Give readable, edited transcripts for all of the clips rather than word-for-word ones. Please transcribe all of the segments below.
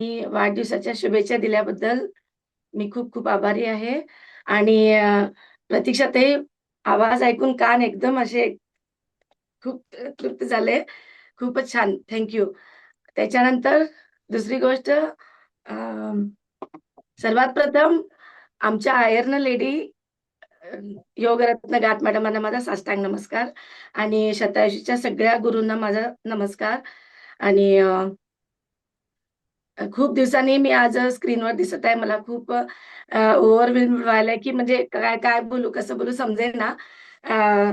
मी वाढदिवसाच्या शुभेच्छा दिल्याबद्दल मी खूप खूप आभारी आहे आणि प्रतीक्षा ते आवाज ऐकून कान एकदम असे खूप तृप्त झाले. खूपच छान. Thank you. त्याच्यानंतर दुसरी गोष्ट सर्वात प्रथम आमच्या आयर्न लेडी अ, योगरत्न गाठ मॅडमांना माझा साष्टांग नमस्कार आणि शतायुषीच्या सगळ्या गुरूंना माझा नमस्कार आणि खूप दिवसांनी मी आज स्क्रीनवर दिसत आहे. मला खूप ओव्हरवेल्म्ड व्हायलंय, की म्हणजे काय काय बोलू, कसं बोलू समजेना. अ,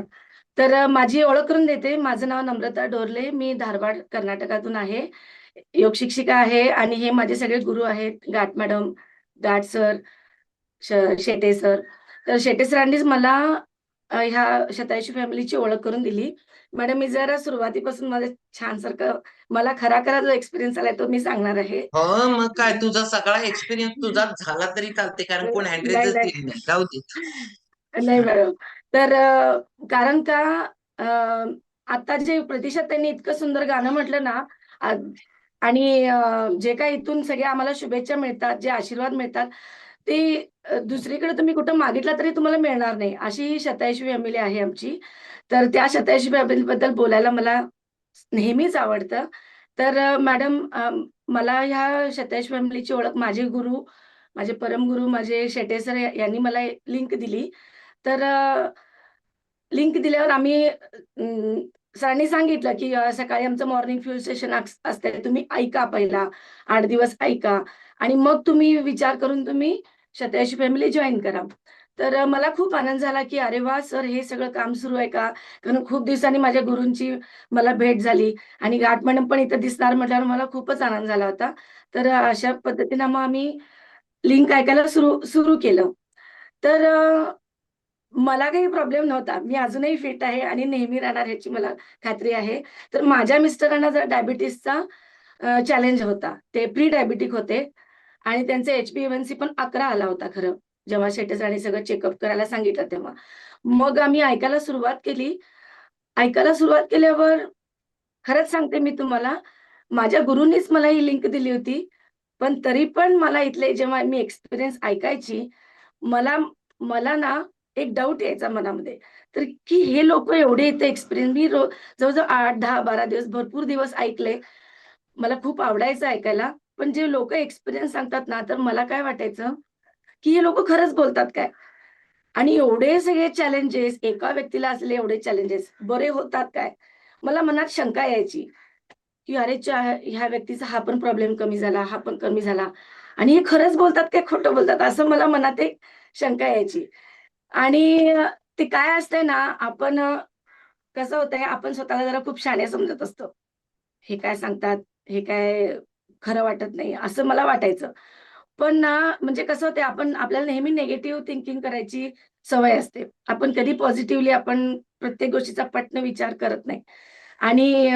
तर माझी ओळख करून देते. माझं नाव नम्रता डोरले. मी धारवाड, कर्नाटकातून आहे. योग शिक्षिका आहे आणि हे माझे सगळे गुरु आहेत. घाट मॅडम, घाट सर, शेटे सर. तर शेटे सरांनीच मला ह्या शतायुषी फॅमिलीची ओळख करून दिली. मॅडम, मी जरा सुरुवातीपासून माझं छानसारखं मला खरा-खरा जो एक्सपिरियन्स आलाय तो मी सांगणार आहे. हो, मग काय तुझा सगळा एक्सपिरियन्स तुझाच झाला तरी चालते, कारण कोण नाही, हँड नाही. दिली नाही. जाऊ दे. नाही मॅडम. तर कारण का अ, आता जे प्रतिसाद त्यांनी इतकं सुंदर गाणं म्हटलं ना अ, आणि जे काही इथून सगळे आम्हाला शुभेच्छा मिळतात, जे आशीर्वाद मिळतात, ते दुसरीकडे तुम्ही कुठं मागितला तरी तुम्हाला मिळणार नाही. अशी ही शतायुषी फॅमिली आहे आमची. तर त्या शतायुषी फॅमिलीबद्दल बोलायला मला नेहमीच आवडतं. तर मॅडम, मला ह्या शतायुषी फॅमिलीची ओळख माझे गुरु, माझे परमगुरू, माझे शेटे सर यांनी मला लिंक दिली. तर लिंक दिल्यावर आम्ही सरांनी सांगितलं, की सकाळी आमचं मॉर्निंग फ्युएल सेशन असते. तुम्ही ऐका पहिला 8 दिवस ऐका आणि मग तुम्ही विचार करून तुम्ही शतायुषी फॅमिली जॉइन करा. तर मला खूप आनंद झाला, की अरे वाह! सर हे सगळं काम सुरू आहे का? कारण खूप दिवसांनी माझ्या गुरूंची मला भेट झाली आणि घाट मॅडम पण इथं दिसणार म्हटल्यावर मला खूपच आनंद झाला होता. तर अशा पद्धतीनं मग आम्ही लिंक ऐकायला सुरू सुरू केलं. तर मला काही प्रॉब्लेम नव्हता. मी अजूनही फिट आहे आणि नेहमी राहणार ह्याची मला खात्री आहे. तर माझ्या मिस्टरांना जर डायबिटीसचा चॅलेंज होता. ते प्री डायबिटिक होते आणि त्यांचे HbA1c पण 11 आला होता खरं. जेव्हा शेटे सरांनी सगळं चेकअप करायला सांगितलं तेव्हा. मग आम्ही ऐकायला सुरुवात केली. ऐकायला सुरुवात केल्यावर खरंच सांगते मी तुम्हाला, माझ्या गुरूंनीच मला ही लिंक दिली होती. पण तरी पण मला इथले जेव्हा मी एक्सपिरियन्स ऐकायची, मला मला ना एक डाउट यायचा मनामध्ये. तर की हे लोकं एवढे इथे एक्सपिरियन्स मी जवळ-जवळ 8, 10, 12 दिवस भरपूर दिवस ऐकले. मला खूप आवडायचं ऐकायला. पण जे लोकं एक्सपिरियन्स सांगतात ना, तर मला काय वाटायचं, की हे लोकं खरंच बोलतात काय? आणि एवढे सगळे चॅलेंजेस, एका व्यक्तीला असलेले एवढे चॅलेंजेस बरे होतात काय? मला मनात शंका यायची. की अरे ह्या व्यक्तीचा हा पण प्रॉब्लेम कमी झाला, हा पण कमी झाला आणि हे खरंच बोलतात काय खोटं बोलतात? असं मला मनात एक शंका यायची. आणि ते काय असतंय ना, आपण कसं होतंय, आपण स्वतःला जरा खूप शहाणे समजत असतो. हे काय सांगतात, हे काय खरं वाटत नाही, असं मला वाटायचं. पण ना, म्हणजे कसं होतंय, आपल्याला नेहमी निगेटिव्ह थिंकिंग करायची सवय असते. आपण कधी पॉझिटिव्हली आपण प्रत्येक गोष्टीचा पटकन विचार करत नाही. आणि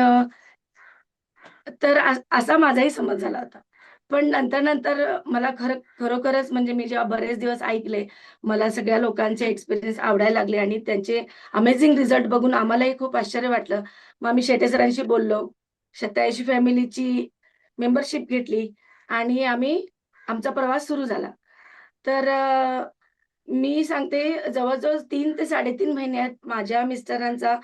तर असा माझाही समज झाला होता. पण नंतर-नंतर मला खरोखरच म्हणजे मी जेव्हा बरेच दिवस ऐकले, मला सगळ्या लोकांचे एक्सपिरियन्स आवडायला लागले आणि त्यांचे अमेझिंग रिझल्ट बघून आम्हालाही खूप आश्चर्य वाटलं. मग आम्ही शेटे सरांशी बोललो. 87 फॅमिलीची मेंबरशिप घेतली आणि आमचा प्रवास सुरू झाला. तर मी सांगते जवळ-जवळ 3 ते 3.5 महिन्यात माझ्या मिस्टरांचा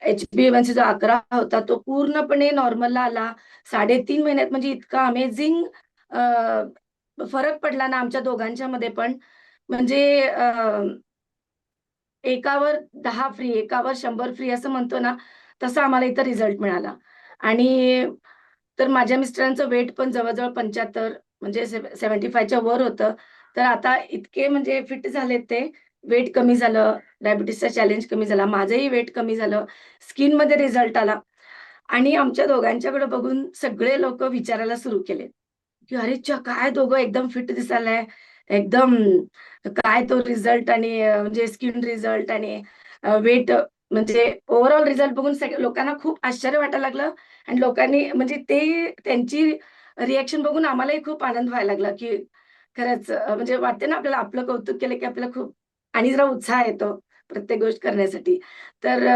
HbA1c जो 11 होता, तो पूर्णपणे नॉर्मलला आला. 3.5 महिन्यात म्हणजे इतका अमेझिंग फरक पडला ना आमच्या दोघांच्यामध्ये पण. म्हणजे एकावर 10 फ्री, एकावर 100 फ्री असं म्हणतो ना, तसा आम्हाला इथं रिझल्ट मिळाला. आणि तर माझ्या मिस्टरांचं वेट पण जवळ-जवळ 75 म्हणजे 75 च्या वर होतं. तर आता इतके म्हणजे फिट झालेत ते. वेट कमी झालं, डायबिटीजचा चॅलेंज कमी झाला. माझंही वेट कमी झालं. स्किनमध्ये रिझल्ट आला. आणि आमच्या दोघांच्याकडे बघून सगळे लोकं विचारायला सुरू केले, की "अरे च्या! काय दोघं एकदम फिट दिसायलाय. एकदम काय तो रिझल्ट आणि म्हणजे स्किन रिझल्ट आणि वेट म्हणजे ओव्हरऑल रिझल्ट बघून सगळ्या लोकांना खूप आश्चर्य वाटायला लागलं आणि लोकांनी म्हणजे ते त्यांची रिएक्शन बघून आम्हालाही खूप आनंद व्हायला लागला, की खरंच म्हणजे वाटते ना आपल्याला आपलं कौतुक केलं, की आपल्याला खूप आणि जरा उत्साह येतो प्रत्येक गोष्ट करण्यासाठी. तर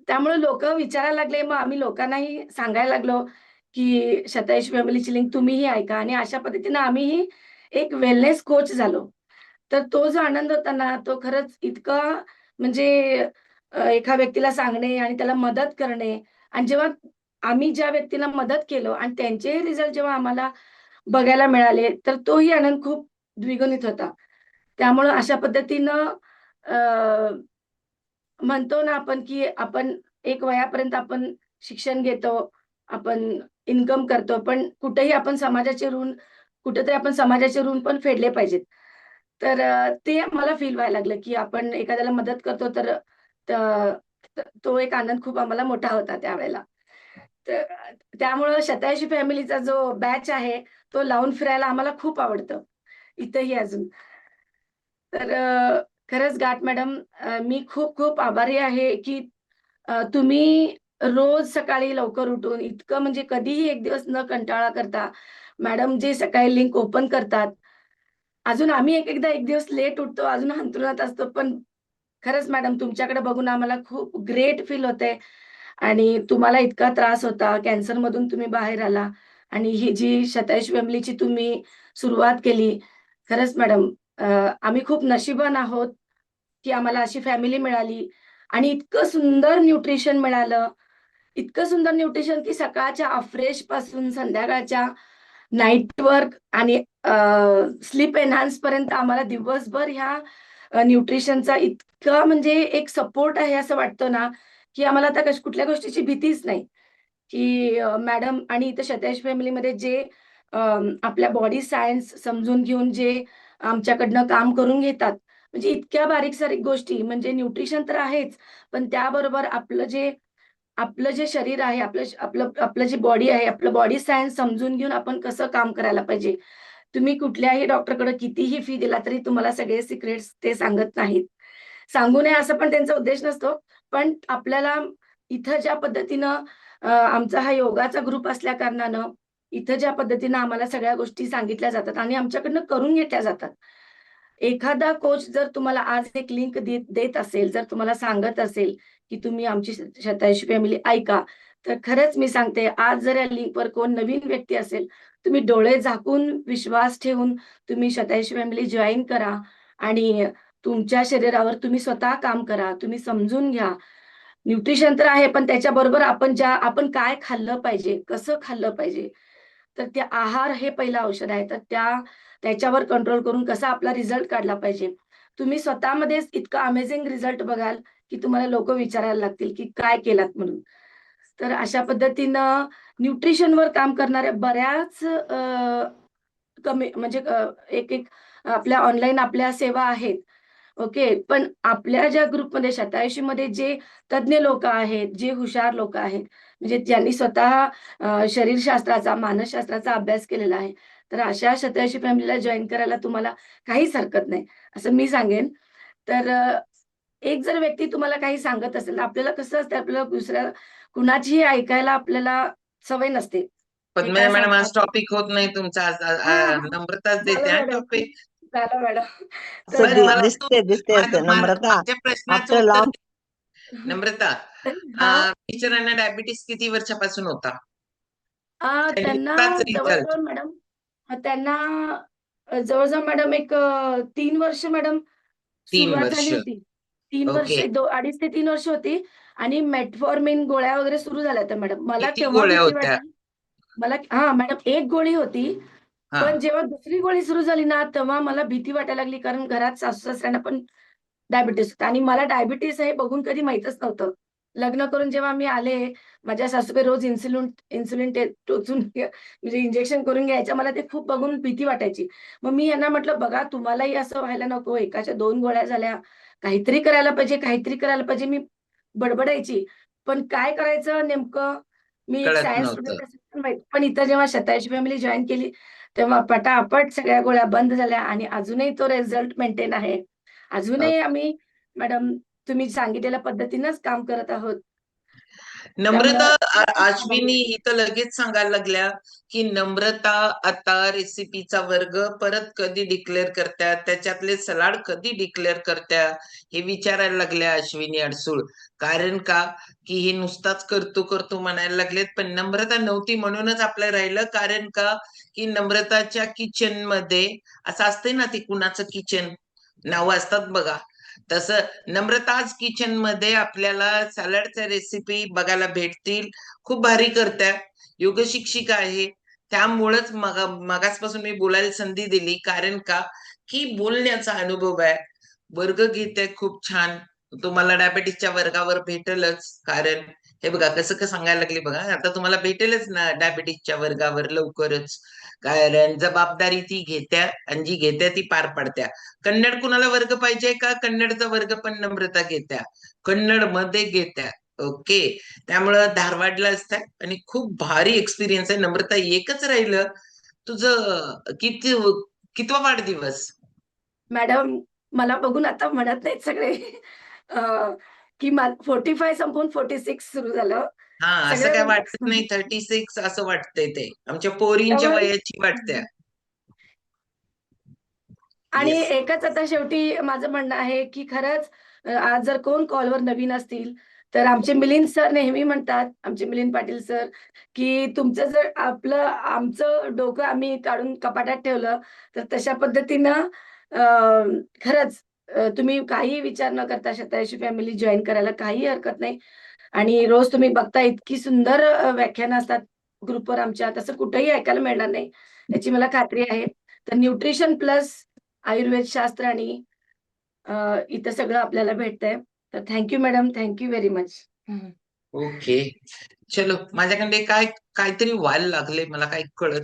त्यामुळे लोकं विचारायला लागले. मग आम्ही लोकांनाही सांगायला लागलो, की शतायुषी फॅमिलीची लिंक तुम्हीही ऐका आणि अशा पद्धतीनं आम्हीही एक वेलनेस कोच झालो. तर तो जो आनंद होता ना, तो खरंच इतका म्हणजे एका व्यक्तीला सांगणे आणि त्याला मदत करणे आणि जेव्हा आम्ही ज्या व्यक्तीला मदत केलं आणि त्यांचेही रिझल्ट जेव्हा आम्हाला बघायला मिळाले, तर तोही आनंद खूप द्विगुणित होता. त्यामुळं अशा पद्धतीनं अ, म्हणतो ना आपण, की आपण एक वयापर्यंत आपण शिक्षण घेतो, आपण इन्कम करतो, पण कुठेही आपण समाजाचे ऋण कुठेतरी आपण समाजाचे ऋण पण फेडले पाहिजेत. तर ते मला फील व्हायला लागलं, की आपण एखाद्याला मदत करतो तर त तो एक आनंद खूप आम्हाला मोठा होता त्यावेळेला. तर त्यामुळं शतायुषी फॅमिलीचा जो बॅच आहे, तो लावून फिरायला आम्हाला खूप आवडतं. इथंही अजून. तर खरंच घाट मॅडम मी खूप-खूप आभारी आहे, की तुम्ही रोज सकाळी लवकर उठून इतकं म्हणजे कधीही एक दिवस न कंटाळा करता मॅडम जे सकाळी लिंक ओपन करतात. अजून आम्ही एक-एकदा एक दिवस लेट उठतो, अजून अंथरुणात असतो. पण खरंच मॅडम तुमच्याकडे बघून आम्हाला खूप ग्रेट फील होतंय आणि तुम्हाला इतका त्रास होता, कॅन्सरमधून तुम्ही बाहेर आला आणि ही जी शतायुषी फॅमिलीची तुम्ही सुरुवात केली. खरंच मॅडम अ, आम्ही खूप नशिबान आहोत, की आम्हाला अशी फॅमिली मिळाली आणि इतकं सुंदर न्यूट्रिशन मिळालं. इतकं सुंदर न्यूट्रिशन, की सकाळच्या अफ्रेशपासून संध्याकाळच्या नाईट वर्क आणि स्लीप एन्हान्सपर्यंत आम्हाला दिवसभर ह्या न्यूट्रिशनचा इतका म्हणजे एक सपोर्ट आहे असं वाटतं ना, की आम्हाला आता कुठल्या गोष्टीची भीतीच नाही. की मॅडम आणि इथं शतयश फॅमिलीमध्ये जे अ, आपल्या बॉडी सायन्स समजून घेऊन जे आमच्याकडनं काम करून घेतात. म्हणजे इतक्या बारीक-सारीक गोष्टी म्हणजे न्यूट्रिशन तर आहेच, पण त्याबरोबर आपलं जे शरीर आहे, आपलं आपलं जी बॉडी आहे, आपलं बॉडी सायन्स समजून घेऊन आपण कसं काम करायला पाहिजे. तुम्ही कुठल्याही डॉक्टरकडे कितीही फी दिला तरी तुम्हाला सगळे सिक्रेट्स ते सांगत नाहीत. सांगू नये असा पण त्यांचा उद्देश नसतो. पण आपल्याला इथं ज्या पद्धतीनं आमचा हा योगाचा ग्रुप असल्या कारणानं, इथं ज्या पद्धतीनं आम्हाला सगळ्या गोष्टी सांगितल्या जातात आणि आमच्याकडनं करून घेतल्या जातात. एखादा कोच जर तुम्हाला आज एक लिंक देत असेल, जर तुम्हाला सांगत असेल, की तुम्ही आमची शतायुषी फॅमिली ऐका. तर खरंच मी सांगते, आज जर या लिंकवर कोण नवीन व्यक्ती असेल, तुम्ही डोळे झाकून विश्वास ठेवून तुम्ही शतायुषी फॅमिली जॉइन करा आणि तुमच्या शरीरावर तुम्ही स्वतः काम करा. तुम्ही समजून घ्या. न्यूट्रिशन तर आहे, पण त्याच्याबरोबर आपण काय खाल्लं पाहिजे, कसं खाल्लं पाहिजे. तर ते आहार हे पहिलं औषध आहे. तर त्याच्यावर कंट्रोल करून कसा आपला रिझल्ट काढला पाहिजे. तुम्ही स्वतःमध्येच इतका अमेझिंग रिझल्ट बघाल, की तुम्हाला लोकं विचारायला लागतील, की काय केलात म्हणून. तर अशा पद्धतीनं न्यूट्रिशनवर काम करणाऱ्या बऱ्याच कमी म्हणजे एक आपल्या ऑनलाईन आपल्या सेवा आहेत. ओके. पण आपल्या ज्या ग्रुपमध्ये 87 मध्ये जे तज्ञ लोकं आहेत, जे हुशार लोकं आहेत, म्हणजे ज्यांनी स्वतः शरीरशास्त्राचा, मानसशास्त्राचा अभ्यास केलेला आहे. तर अशा 87 फॅमिलीला जॉइन करायला तुम्हाला काहीच हरकत नाही, असं मी सांगेन. तर एक जर व्यक्ती तुम्हाला काही सांगत असेल, आपल्याला कसं असतं, आपल्याला दुसऱ्या कुणाचीही ऐकायला आपल्याला सवय नसते. ते पद्मजा काय मॅडम सांगतात आज टॉपिक होत नाही तुमचा आज हां, हां. नम्रताच देते झालं हा मॅडम. टॉपिक. झालं मॅडम. असं तर पण मला दिसते दिसते असं नम्रता माझ्या प्रश्नाचं आफ्टर उत्तर लॉंग नम्रता हां. टीचरांना डायबिटीस किती वर्षापासून होता? त्यांनी त्यांना आताच रिझल्ट जवळ-जवळ मॅडम त्यांना जवळ-जवळ मॅडम एक 3 वर्ष मॅडम 3 सुरुवात झाली वर्ष. होती. 3 वर्ष ओके. 2.5 ते 3 वर्ष होती आणि मेटफॉर्मिन गोळ्या वगैरे सुरू झाल्या होत्या मॅडम. मला किती तेव्हा गोळ्या भीती होत्या? वाटली. मला हां, मॅडम एक गोळी होती. हां. पण जेव्हा दुसरी गोळी सुरू झाली ना, तेव्हा मला भीती वाटायला लागली. कारण घरात सासू-सासऱ्यांना पण डायबिटीज होता आणि मला डायबिटीज हे बघून कधी माहीतच नव्हतं. लग्न करून जेव्हा मी आले, माझ्या सासूबाई रोज इन्सुलिन इन्सुलिन टोचून म्हणजे इंजेक्शन करून घ्यायच्या. मला ते खूप बघून भीती वाटायची. मग मी यांना म्हटलं, "बघा तुम्हालाही असं व्हायला नको. एकाच्या 2 गोळ्या झाल्या. काहीतरी करायला पाहिजे, काहीतरी करायला पाहिजे." मी बडबडायची. पण काय करायचं नेमकं? मी एक कळत सायन्स नव्हतं. स्टुडंट असून माहीत पण इथं जेव्हा शतायुषी फॅमिली जॉइन केली, तेव्हा पटापट सगळ्या गोळ्या बंद झाल्या आणि अजूनही तो रिझल्ट मेंटेन आहे. अजूनही आम्ही मॅडम तुम्ही सांगितलेल्या पद्धतीनंच काम करत आहोत. नम्रता त्यामुळं अश्विनी इथं लगेच सांगायला लागल्या की नम्रता आता रेसिपीचा वर्ग परत कधी डिक्लेअर करत्या, त्याच्यातले सलाड कधी डिक्लेअर करत्या हे विचारायला लागल्या अश्विनी अडसूळ. कारण का की हे नुसताच करतो करतो म्हणायला लागलेत, पण नम्रता नव्हती म्हणूनच आपलं राहिलं. कारण का की नम्रताच्या किचन मध्ये असं असते ना, ती कुणाचं किचन नाव असतात बघा, तसं नम्रताज किचन मध्ये आपल्याला सॅलडच्या रेसिपी बघायला भेटतील. खूप भारी करत्या, योग शिक्षिका आहे. त्यामुळेच मगासपासून मी बोलायला संधी दिली, कारण का की बोलण्याचा अनुभव आहे. वर्ग घेते खूप छान, तुम्हाला डायबेटीसच्या वर्गावर भेटेलच. कारण हे बघा कसं कसं सांगायला लागली बघा, आता तुम्हाला भेटेलच ना डायबेटीसच्या वर्गावर लवकरच. कारण जबाबदारी ती घेत्या आणि जी घेत्या ती पार पाडत्या. कन्नड कुणाला वर्ग पाहिजे का? कन्नडचा वर्ग पण नम्रता घेत्या, कन्नड मध्ये घेत्या. ओके, त्यामुळं धारवाडला असतात आणि खूप भारी एक्सपिरियन्स आहे. नम्रता एकच राहिलं, तुझं कितवा वाढदिवस? मॅडम, मला बघून आता म्हणत नाहीत सगळे की 45 संपून 46 सुरू झालं. हा, असं सगळे काय वाटत म्हणतात. नाही. 36 असं वाटतंय, ते आमच्या पोरींच्या त्यामुळे वयाची वाटत्या. आणि येस. एकच आता शेवटी माझं म्हणणं आहे, की खरंच आज जर कोण कॉलवर नवीन असतील, तर आमचे मिलिंद सर नेहमी म्हणतात, आमचे मिलिंद पाटील सर, की तुमचं जर आमचं डोकं आम्ही काढून कपाटात ठेवलं, तर तशा पद्धतीनं खरंच तुम्ही काहीही विचार न करता शतायुषी फॅमिली जॉइन करायला काही हरकत नाही. आणि रोज तुम्ही बघता इतकी सुंदर व्याख्यानं असतात ग्रुपवर आमच्या, तसं कुठेही ऐकायला मिळणार नाही, याची मला खात्री आहे. तर न्यूट्रिशन प्लस आयुर्वेद शास्त्र आणि इथं सगळं आपल्याला भेटतंय. तर madam, thank very much. Okay, चलो, माझ्याकडे काहीतरी व्हायला लागले, मला काही कळत